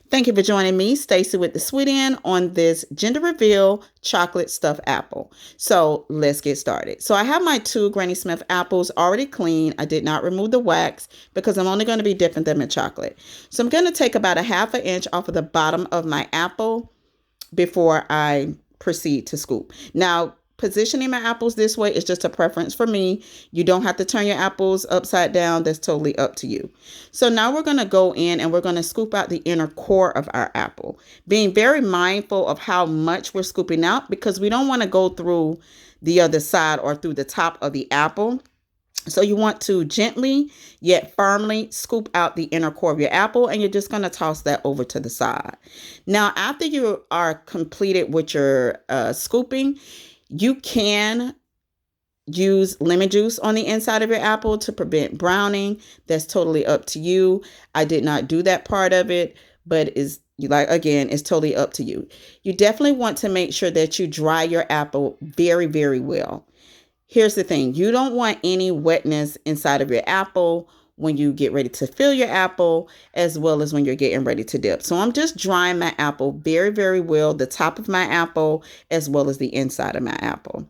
Thank you for joining me, Stacy with the Sweet End, on this gender reveal chocolate stuffed apple. So let's get started. So I have my two Granny Smith apples already clean. I did not remove the wax because I'm only going to be dipping them in chocolate. So I'm going to take about a half an inch off of the bottom of my apple before I proceed to scoop. Now, positioning my apples this way is just a preference for me. You don't have to turn your apples upside down. That's totally up to you. So now we're going to go in and we're going to scoop out the inner core of our apple, being very mindful of how much we're scooping out because we don't want to go through the other side or through the top of the apple. So you want to gently yet firmly scoop out the inner core of your apple, and you're just going to toss that over to the side. Now, after you are completed with your scooping, you can use lemon juice on the inside of your apple to prevent browning. That's totally up to you. I did not do that part of it, but is like again, it's totally up to you. You definitely want to make sure that you dry your apple very, very well. Here's the thing. You don't want any wetness inside of your apple when you get ready to fill your apple, as well as when you're getting ready to dip. So I'm just drying my apple very, very well, the top of my apple, as well as the inside of my apple.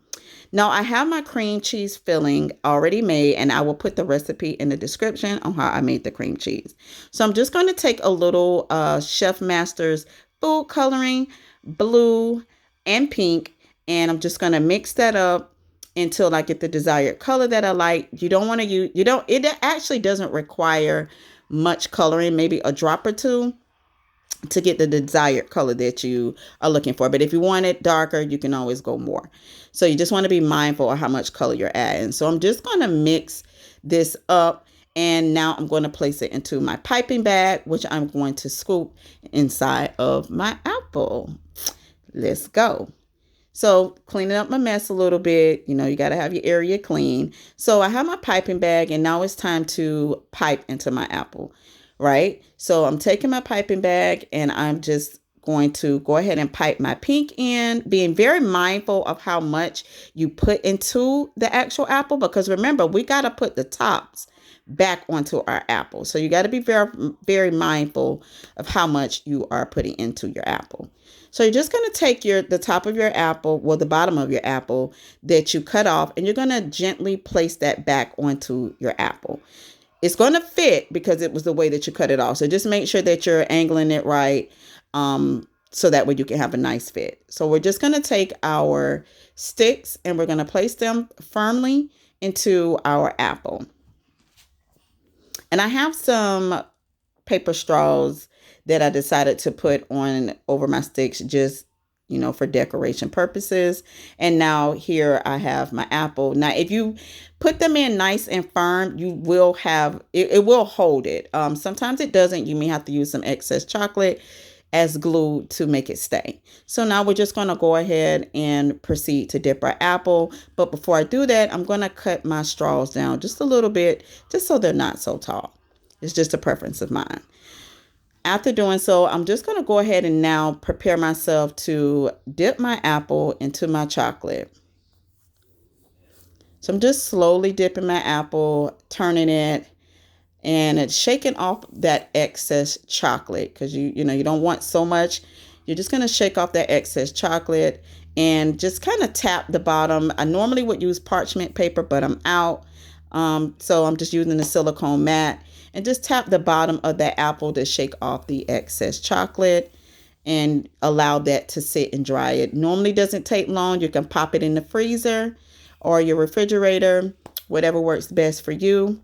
Now I have my cream cheese filling already made, and I will put the recipe in the description on how I made the cream cheese. So I'm just going to take a little Chef Master's food coloring, blue and pink, and I'm just going to mix that up until I get the desired color that I like. You don't want to use, it actually doesn't require much coloring, maybe a drop or two to get the desired color that you are looking for. But if you want it darker, you can always go more. So you just want to be mindful of how much color you're adding. So I'm just going to mix this up. And now I'm going to place it into my piping bag, which I'm going to scoop inside of my apple. Let's go. So cleaning up my mess a little bit, you got to have your area clean. So I have my piping bag, and now it's time to pipe into my apple, right? So I'm taking my piping bag and I'm just going to go ahead and pipe my pink in, being very mindful of how much you put into the actual apple, because remember, we got to put the tops back onto our apple. So you got to be very, very mindful of how much you are putting into your apple. So you're just going to take the top of your apple, well, the bottom of your apple that you cut off, and you're going to gently place that back onto your apple. It's going to fit because it was the way that you cut it off. So just make sure that you're angling it right, so that way you can have a nice fit. So we're just going to take our sticks and we're going to place them firmly into our apple. And I have some paper straws that I decided to put on over my sticks, just for decoration purposes. And now here I have my apple. Now, if you put them in nice and firm, you will have it will hold it. Sometimes it doesn't. You may have to use some excess chocolate as glue to make it stay. So now we're just going to go ahead and proceed to dip our apple. But before I do that, I'm going to cut my straws down just a little bit, just so they're not so tall. It's just a preference of mine. After doing so, I'm just going to go ahead and now prepare myself to dip my apple into my chocolate. So I'm just slowly dipping my apple, turning it, and it's shaking off that excess chocolate, because you don't want so much. You're just going to shake off that excess chocolate and just kind of tap the bottom. I normally would use parchment paper, but I'm out. So I'm just using the silicone mat, and just tap the bottom of that apple to shake off the excess chocolate and allow that to sit and dry. It normally doesn't take long. You can pop it in the freezer or your refrigerator, whatever works best for you.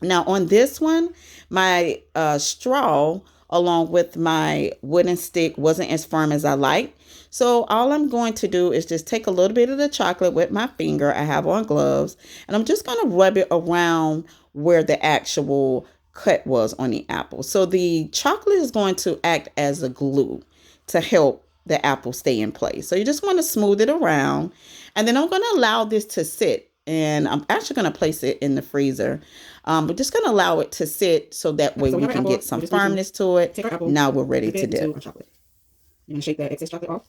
Now on this one, my straw along with my wooden stick wasn't as firm as I liked. So all I'm going to do is just take a little bit of the chocolate with my finger. I have on gloves, and I'm just going to rub it around where the actual cut was on the apple. So the chocolate is going to act as a glue to help the apple stay in place. So you just want to smooth it around, and then I'm going to allow this to sit, and I'm actually going to place it in the freezer. We're just going to allow it to sit so that way we can get some firmness to it. Now we're ready to dip. You're going to shake that excess chocolate off.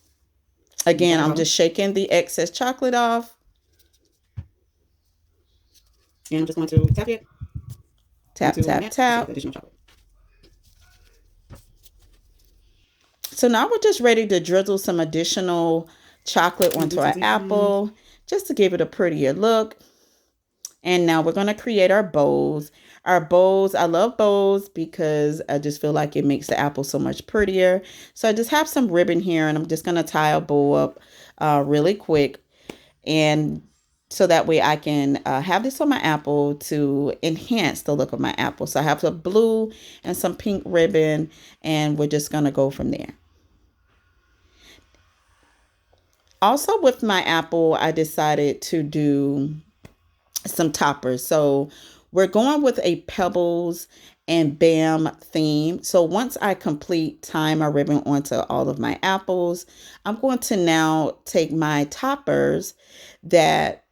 Again, I'm just shaking the excess chocolate off. And I'm just going to tap it. Tap, tap, tap. Additional chocolate. So now we're just ready to drizzle some additional chocolate onto our apple just to give it a prettier look. And now we're going to create our bows. Our bows, I love bows because I just feel like it makes the apple so much prettier. So I just have some ribbon here and I'm just going to tie a bow up really quick. And so that way I can have this on my apple to enhance the look of my apple. So I have some blue and some pink ribbon and we're just going to go from there. Also with my apple, I decided to do some toppers. So we're going with a pebbles and bam theme. So once I complete tying my ribbon onto all of my apples, I'm going to now take my toppers that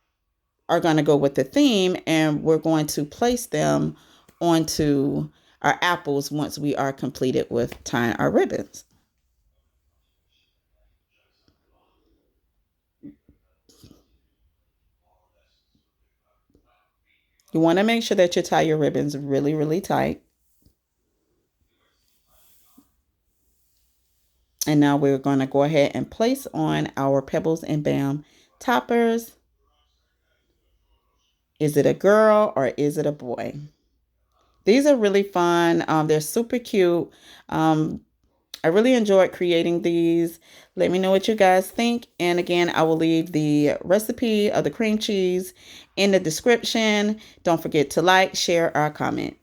are going to go with the theme and we're going to place them onto our apples once we are completed with tying our ribbons. You want to make sure that you tie your ribbons really, really tight. And now we're going to go ahead and place on our Pebbles and Bam toppers. Is it a girl or is it a boy? These are really fun. They're super cute. I really enjoyed creating these. Let me know what you guys think. And again, I will leave the recipe of the cream cheese in the description. Don't forget to like, share, or comment.